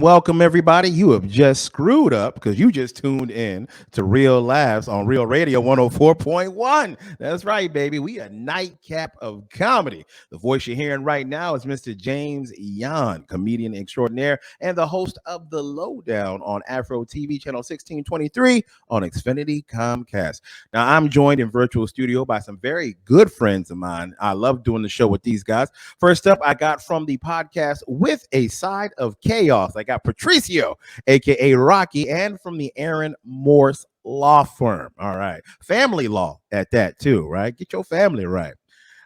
welcome everybody. You have just screwed up because you just tuned in to Real Laughs on Real Radio 104.1. That's right, baby. We a nightcap of comedy. The voice you're hearing right now is Mr. James Yan, comedian extraordinaire and the host of The Lowdown on Afro TV channel 1623 on Xfinity Comcast. Now, I'm joined in virtual studio by some very good friends of mine. I love doing the show with these guys. First up, I got from the podcast With a Side of Chaos. I got Patricio, aka Rocky, and from the Aaron Morse Law Firm. All right. Family law at that, too, right? Get your family right.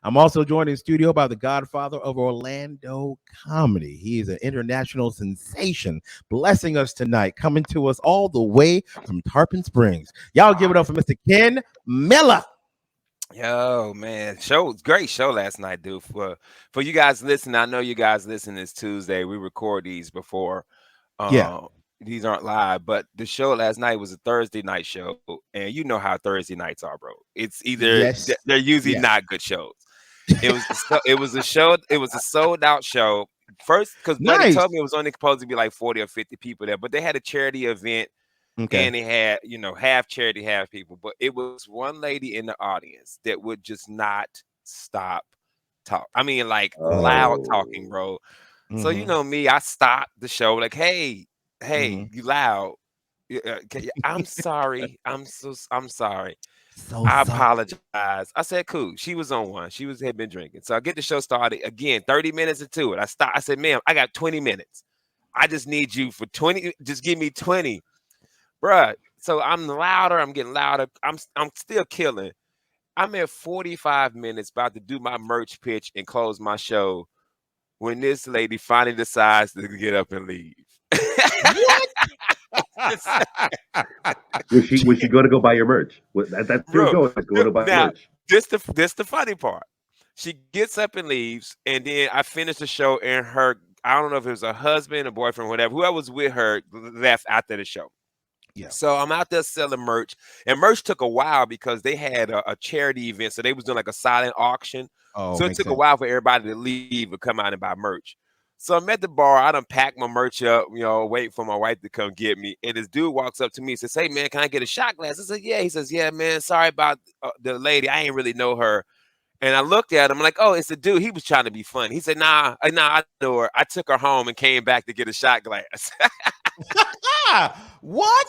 I'm also joined in studio by the godfather of Orlando comedy. He is an international sensation, blessing us tonight, coming to us all the way from Tarpon Springs. Y'all give it up for Mr. Ken Miller. Yo, man, great show last night, dude. For you guys listening, I know you guys listen this Tuesday. We record these before. Yeah. These aren't live, but the show last night was a Thursday night show, and you know how Thursday nights are, bro. It's either they're usually not good shows. It was a show. It was a sold out show. First, because Buddy told me it was only supposed to be like 40 or 50 people there, but they had a charity event. Okay. And they had, half charity, half people. But it was one lady in the audience that would just not stop talk. I mean, like loud talking, bro. Mm-hmm. So you know me, I stopped the show, like, hey, you loud. I'm sorry. I'm sorry. I apologize. I said, cool. She was on one. She had been drinking. So I get the show started again, 30 minutes into it. I stopped. I said, ma'am, I got 20 minutes. I just need you for 20. Just give me 20. Bruh, so I'm louder. I'm getting louder. I'm still killing. I'm at 45 minutes about to do my merch pitch and close my show when this lady finally decides to get up and leave. What? was she going to go buy your merch? That's going to buy merch. This the funny part. She gets up and leaves, and then I finish the show, and I don't know if it was a husband, a boyfriend, whatever, whoever was with her left after the show. Yeah. So I'm out there selling merch, and merch took a while because they had a charity event. So they was doing like a silent auction. So it took a while for everybody to leave and come out and buy merch. So I'm at the bar. I done packed my merch up, wait for my wife to come get me. And this dude walks up to me and says, hey, man, can I get a shot glass? I said, yeah. He says, yeah, man, sorry about the lady. I ain't really know her. And I looked at him like, oh, it's a dude. He was trying to be funny. He said, nah, I know her. I took her home and came back to get a shot glass. What?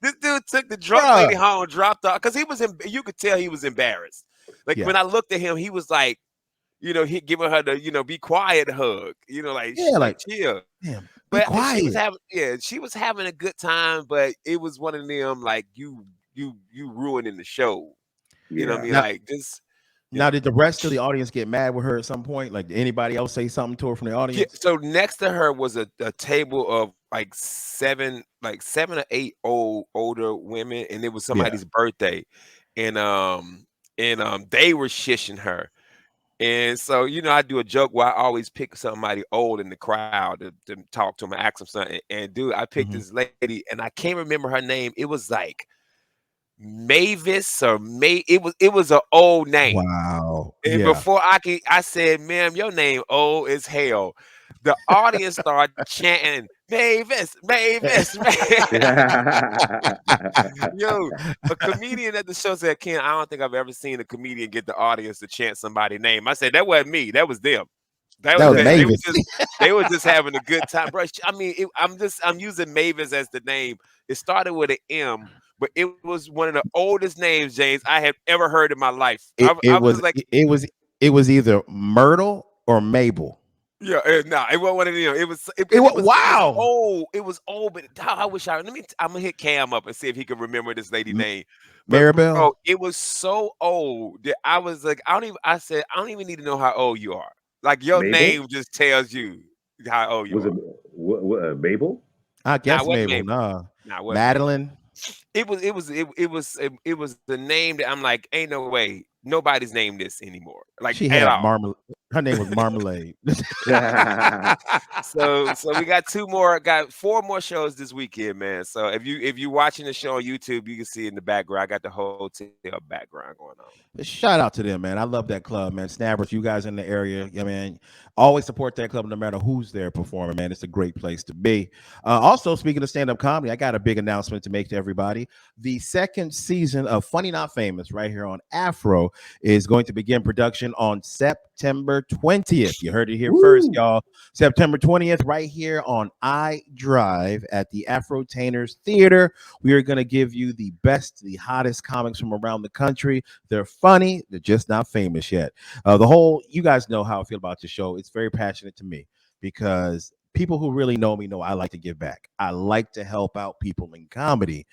This dude took the drunk lady home, dropped off because you could tell he was embarrassed. Like when I looked at him, he was like, he giving her the, be quiet hug, like chill. Damn, but quiet. She was having a good time, but it was one of them like you ruining the show. You know what I mean? Like this. Now, did the rest of the audience get mad with her at some point? Like, did anybody else say something to her from the audience? Yeah, so next to her was a table of like seven or eight older women, and it was somebody's birthday, and they were shishing her. And so, I do a joke where I always pick somebody old in the crowd to talk to them and ask them something. And dude, I picked this lady, and I can't remember her name. It was like Mavis or it was an old name. Wow. And before I said, ma'am, your name old as hell. The audience started chanting, Mavis. Yo, a comedian at the show said, Ken, I don't think I've ever seen a comedian get the audience to chant somebody's name. I said, that wasn't me. That was them. That was Mavis. They were just having a good time, bro. I mean, I'm using Mavis as the name. It started with an M. But it was one of the oldest names, James, I have ever heard in my life. It was either Myrtle or Mabel. Yeah, it wasn't one of them. It was wow. Old. It was old, but I wish I'm gonna hit Cam up and see if he can remember this lady's name. Maribel. Bro, it was so old that I was like, I don't even need to know how old you are. Like your name just tells you how old you are. Was it Mabel? I guess Mabel. Nah, Madeline. It was the name that I'm like, ain't no way nobody's named this anymore. Like she had Her name was Marmalade. So we got four more shows this weekend, man. So if you watching the show on YouTube, you can see in the background. I got the hotel background going on. Shout out to them, man. I love that club, man. Snappers, you guys in the area, yeah, man. Always support that club no matter who's there performing, man. It's a great place to be. Also, speaking of stand-up comedy, I got a big announcement to make to everybody. The second season of Funny Not Famous right here on Afro is going to begin production on September 20th. You heard it here first, y'all. September 20th, right here on iDrive at the Afrotainment Theater. We are going to give you the best, the hottest comics from around the country. They're funny. They're just not famous yet. You guys know how I feel about the show. It's very passionate to me because people who really know me know I like to give back. I like to help out people in comedy.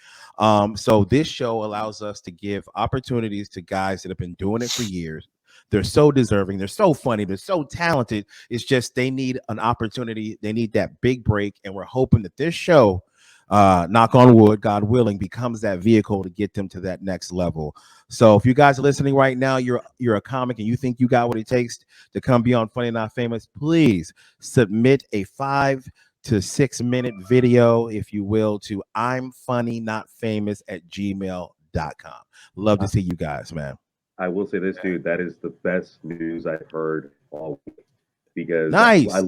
So this show allows us to give opportunities to guys that have been doing it for years. They're so deserving. They're so funny. They're so talented. It's just they need an opportunity. They need that big break. And we're hoping that this show, knock on wood, God willing, becomes that vehicle to get them to that next level. So if you guys are listening right now, you're a comic and you think you got what it takes to come be on Funny Not Famous, please submit a 5 to 6 minute video, if you will, to imfunnynotfamous@gmail.com. Love to see you guys, man. I will say this, dude. That is the best news I've heard all week because nice. I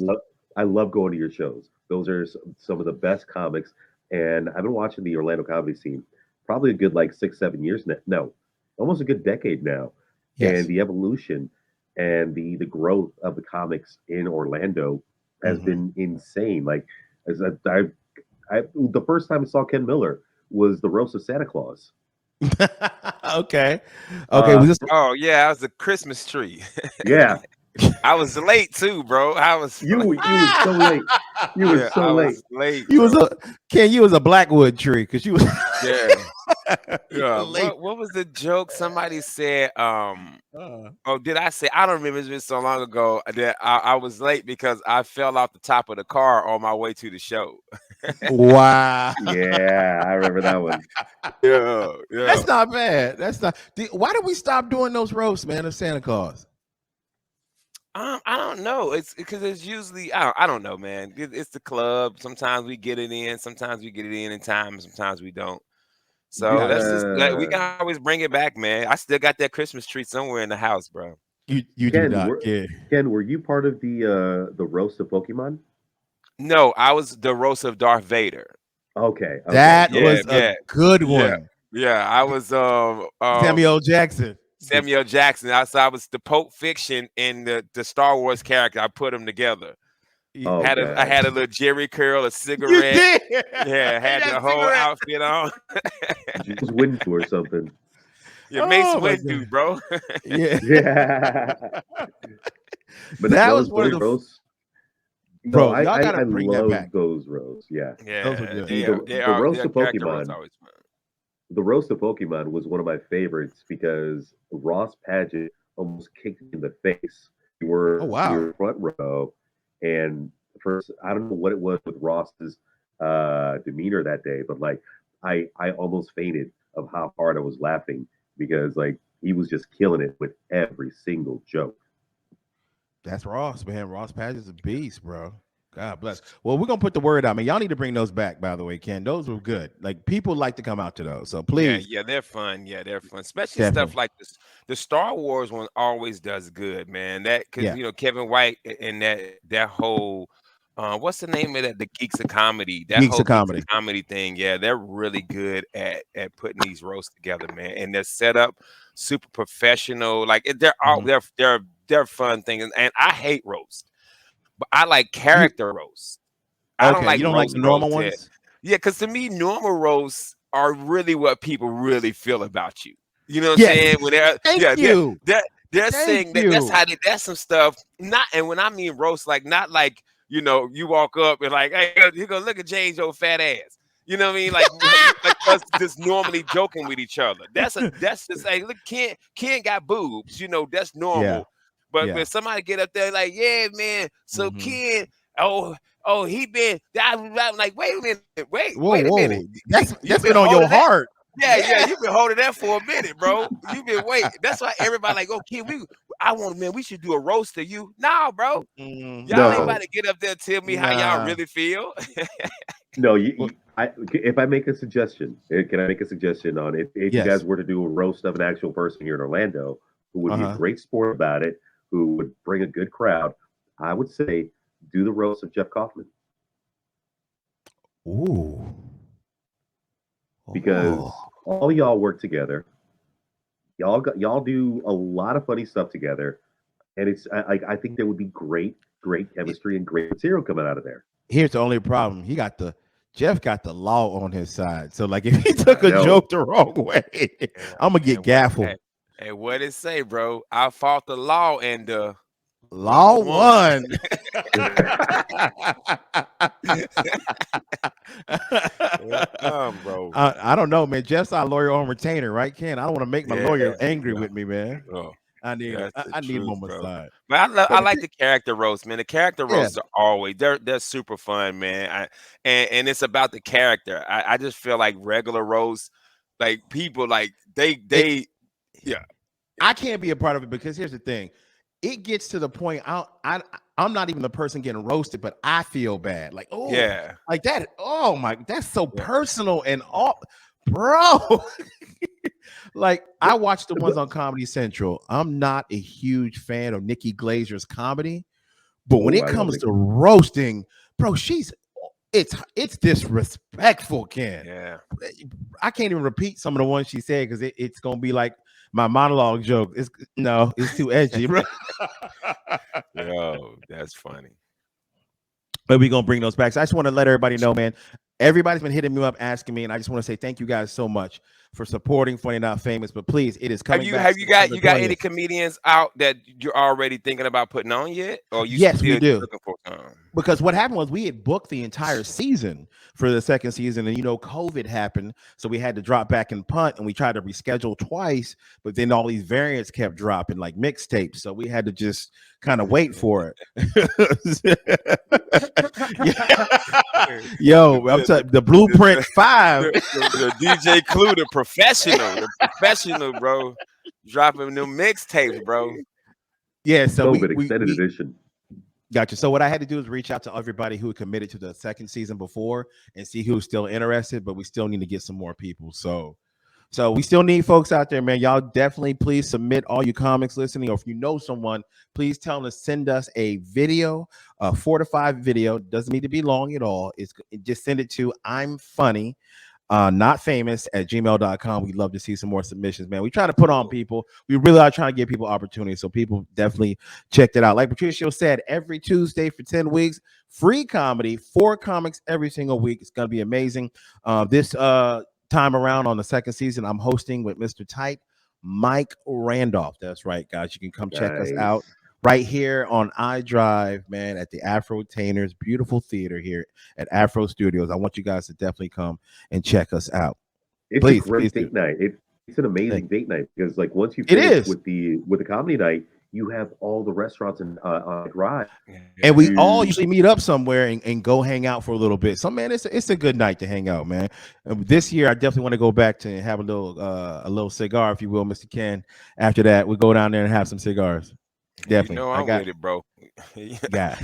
love going to your shows. Those are some of the best comics, and I've been watching the Orlando comedy scene probably a good 6-7 years now. No, almost a good decade now. Yes. And the evolution and the growth of the comics in Orlando has been insane. The first time I saw Ken Miller was the roast of Santa Claus. Okay. Oh yeah, I was a Christmas tree. Yeah. I was late too, bro. You were so late. You were so late. Late. You was a Blackwood tree because you was yeah. What was the joke? Somebody said, did I say? I don't remember. It's been so long ago that I was late because I fell off the top of the car on my way to the show. Wow. Yeah, I remember that one. Yeah. That's not bad. Why did we stop doing those roasts, man, of Santa Claus? I don't know. It's because it's usually I don't know, man. It's the club. Sometimes we get it in. Sometimes we get it in time. Sometimes we don't. So that's just we can always bring it back, man. I still got that Christmas tree somewhere in the house, bro. You Ken, do not. Ken, were you part of the roast of Pokemon? No, I was the roast of Darth Vader. Okay. That was a good one. Yeah, I was Samuel Jackson. I was the Pope Fiction and the Star Wars character. I put them together. Oh, I had a little Jerry curl, a cigarette. You did? Yeah, had the whole outfit on. Just Windu or something. Yeah, Mace Windu, bro. Yeah. But that was one of the roasts. Bro, y'all gotta bring that back. Those roasts, yeah. Those were good. The roast of Pokemon. The roast of Pokemon was one of my favorites because Ross Padgett almost kicked me in the face. You were front row, and first I don't know what it was with Ross's demeanor that day, but I almost fainted of how hard I was laughing because he was just killing it with every single joke. That's Ross, man. Ross Padgett's a beast, bro. God bless. Well, we're gonna put the word out, man. Y'all need to bring those back, by the way, Ken. Those were good. People like to come out to those. So please. Yeah, they're fun. Yeah, they're fun. Especially stuff like this. The Star Wars one always does good, man. Because Kevin White and that whole what's the name of that? The Geeks of Comedy. Geeks of Comedy thing. Yeah, they're really good at putting these roasts together, man. And they're set up super professional. They're fun things. And I hate roast. But I like character roasts. I don't like you don't like the normal ones? Yeah, because to me, normal roasts are really what people really feel about you. You know what I'm saying? When they're saying that that's some stuff. And when I mean roast, not you walk up and hey, you go look at James, old fat ass. You know what I mean? Like us just normally joking with each other. That's just look, Ken got boobs. That's normal. Yeah. But when somebody get up there yeah, man, so Ken, he been, I'm like, wait a minute, wait a minute. That's been on your heart. Yeah, you've been holding that for a minute, bro. You've been waiting. That's why everybody Ken, man, we should do a roast of you. Nah, bro. Mm, y'all ain't about to get up there and tell me how y'all really feel. No, if I make a suggestion, can I make a suggestion on if you guys were to do a roast of an actual person here in Orlando who would be a great sport about it, who would bring a good crowd, I would say do the roast of Jeff Kaufman. Ooh. Because all y'all work together. Y'all do a lot of funny stuff together. And I think there would be great chemistry and great material coming out of there. Here's the only problem. Jeff got the law on his side. So like if he took a joke the wrong way, I'm gonna get gaffled. Hey, what it say, bro? I fought the law and the law won. Bro. I don't know, man. Jeff's our lawyer on retainer, right, Ken? I don't want to make my lawyer angry with me, man. I need him on my side. But I like the character roast, man. The character roasts are always they're super fun, man. And it's about the character. I just feel like regular roasts, like people like they I can't be a part of it because here's the thing. It gets to the point I'm not even the person getting roasted, but I feel bad. Like, oh yeah, like that. Oh my, that's so personal and all, bro. Like I watch the ones on Comedy Central. I'm not a huge fan of Nikki Glazer's comedy, but when it comes to roasting, bro, it's disrespectful, Ken. Yeah, I can't even repeat some of the ones she said because it's gonna be like my monologue joke. It's too edgy, bro. Yo, that's funny. But we're gonna bring those back. So I just want to let everybody know, man. Everybody's been hitting me up asking me, and I just want to say thank you guys so much for supporting Funny Not Famous. But please, it is coming. Have you got any comedians out that you're already thinking about putting on yet? Or yes, we do. Because what happened was we had booked the entire season for the second season, and COVID happened, so we had to drop back and punt, and we tried to reschedule twice, but then all these variants kept dropping like mixtapes, so we had to just kind of wait for it. Yo, I'm telling the Blueprint 5. The DJ Clue, the professional, bro, dropping them mixtapes, bro. Yeah, so extended edition. Gotcha. So what I had to do is reach out to everybody who committed to the second season before and see who's still interested, but we still need to get some more people. So we still need folks out there, man. Y'all definitely please submit all you comics listening, or if you know someone, please tell them to send us a video, a 4 to 5 video. Doesn't need to be long at all. Just send it to I'm funny. Not famous at gmail.com. We'd love to see some more submissions, man. We try to put on people. We really are trying to give people opportunities, so people definitely check that out. Like Patricio said, every Tuesday for 10 weeks, free comedy, 4 comics every single week. It's going to be amazing. This time around on the second season, I'm hosting with Mr. Type, Mike Randolph. That's right, guys. You can come check us out right here on iDrive, man, at the Afrotainment's beautiful theater here at Afro Studios. I want you guys to definitely come and check us out. It's a great date night. It's an amazing date night because, like, once you finish with the comedy night, you have all the restaurants on drive, and we all usually meet up somewhere and go hang out for a little bit. So, man, it's a good night to hang out, man. This year, I definitely want to go back to have a little cigar, if you will, Mr. Ken. After that, we go down there and have some cigars. Definitely. I'm with it, bro. Yeah.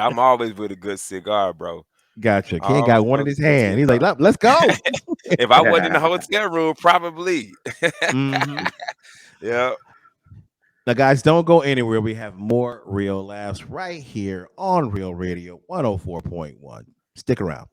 I'm always with a good cigar, bro. Gotcha. Ken got one in his hand. He's like, let's go. If I wasn't in the hotel room, probably. Yeah. Now, guys, don't go anywhere. We have more Real Laughs right here on Real Radio 104.1. Stick around.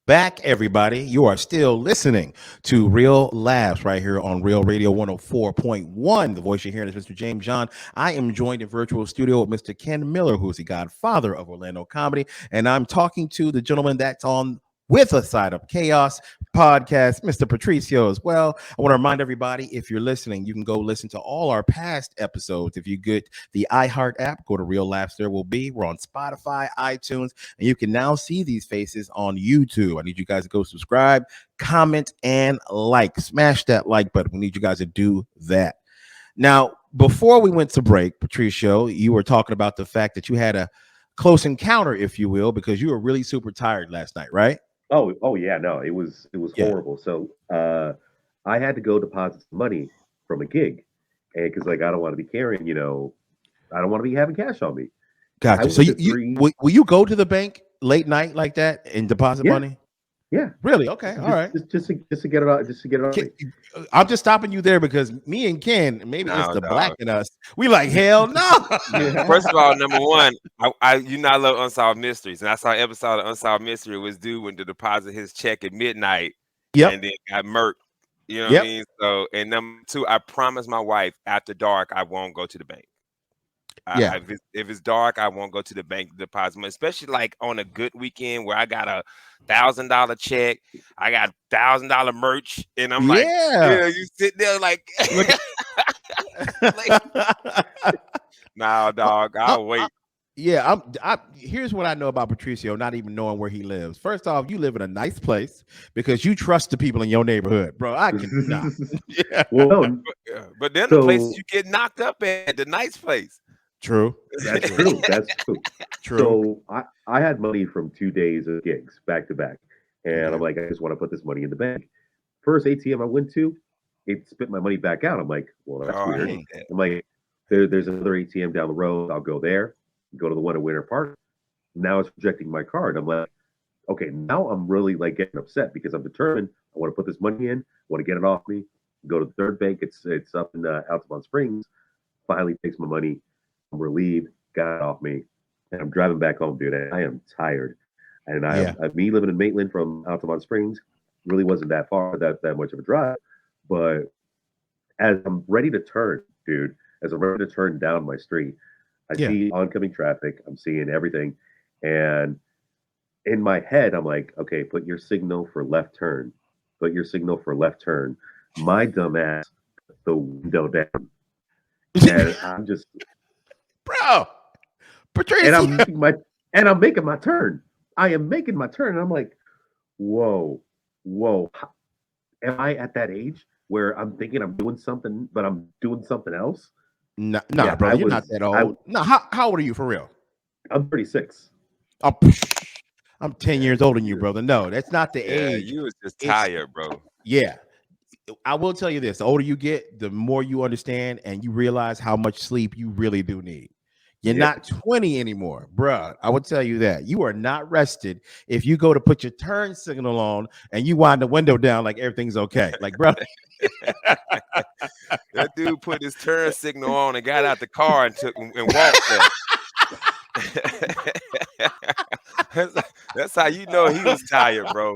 Back, everybody. You are still listening to Real Laughs right here on Real Radio 104.1. The voice you're hearing is Mr. James John. I am joined in virtual studio with Mr. Ken Miller, who's the godfather of Orlando comedy. And I'm talking to the gentleman that's on with a Side Up Chaos podcast, Mr. Patricio as well. I want to remind everybody, if you're listening, you can go listen to all our past episodes. If you get the iHeart app, go to Real Laughs. There will be. We're on Spotify, iTunes, and you can now see these faces on YouTube. I need you guys to go subscribe, comment, and like. Smash that like button. We need you guys to do that. Now, before we went to break, Patricio, you were talking about the fact that you had a close encounter, if you will, because you were really super tired last night, right? Oh yeah, no, it was horrible. So I had to go deposit some money from a gig, and because like I don't want to be carrying, I don't want to be having cash on me. Gotcha. So will you go to the bank late night like that and deposit money? Yeah. Really? Okay. All right. Just to get it out. Just to get it out. I'm just stopping you there because me and Ken, maybe it's the black in us. We like hell no. First of all, number one, I love Unsolved Mysteries, and I saw an episode of Unsolved Mystery was due when to deposit his check at midnight. Yep. And then got murked. You know what I mean? So, and number two, I promised my wife after dark I won't go to the bank. If it's dark, I won't go to the bank to deposit money, especially like on a good weekend where I got $1,000 check, I got $1,000 merch, and I'm like, you sit there like, nah, dog, I'll wait. Yeah, here's what I know about Patricio, not even knowing where he lives. First off, you live in a nice place because you trust the people in your neighborhood, bro. I cannot. But then the places you get knocked up at, the nice place. True. That's true. That's true. So I had money from 2 days of gigs back to back. And I'm like, I just want to put this money in the bank. First ATM I went to, it spit my money back out. I'm like, well, that's weird. I'm like, there's another ATM down the road. I'll go there, go to the one in Winter Park. Now it's rejecting my card. I'm like, okay, now I'm really like getting upset because I'm determined. I want to put this money in, I want to get it off me. Go to the third bank. It's up in Altamont Springs. Finally takes my money. I'm relieved, got it off me, and I'm driving back home, dude. I am tired, and me living in Maitland from Altamont Springs really wasn't that far, that much of a drive. But as I'm ready to turn, dude, as I'm ready to turn down my street, I see oncoming traffic. I'm seeing everything, and in my head, I'm like, okay, put your signal for left turn. Put your signal for left turn. My dumb ass put the window down, and I'm just. Bro, Patricio. And I'm making my turn. I am making my turn. And I'm like, whoa. Am I at that age where I'm thinking I'm doing something, but I'm doing something else? Nah, bro, you're not that old. How old are you for real? I'm 36. I'm 10 years older than you, brother. No, that's not the age. You was just tired, bro. Yeah. I will tell you this. The older you get, the more you understand and you realize how much sleep you really do need. You're not 20 anymore, bruh. I would tell you that. You are not rested if you go to put your turn signal on and you wind the window down like everything's okay. Like, bro. That dude put his turn signal on and got out the car and walked there. That's how you know he was tired, bro.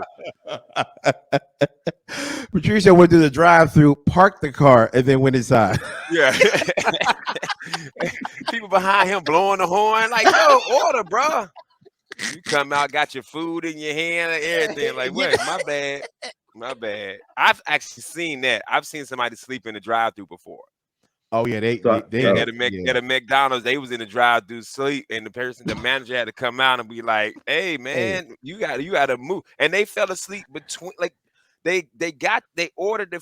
Patricio went through the drive-through, parked the car, and then went inside. Yeah. People behind him blowing the horn, like, yo, order, bro. You come out, got your food in your hand and everything. Like, wait, my bad. I've actually seen that. I've seen somebody sleep in the drive-through before. Oh yeah, they at a McDonald's, they was in the drive-through sleep, and the manager had to come out and be like, "Hey man, you got to move." And they fell asleep between, like they ordered the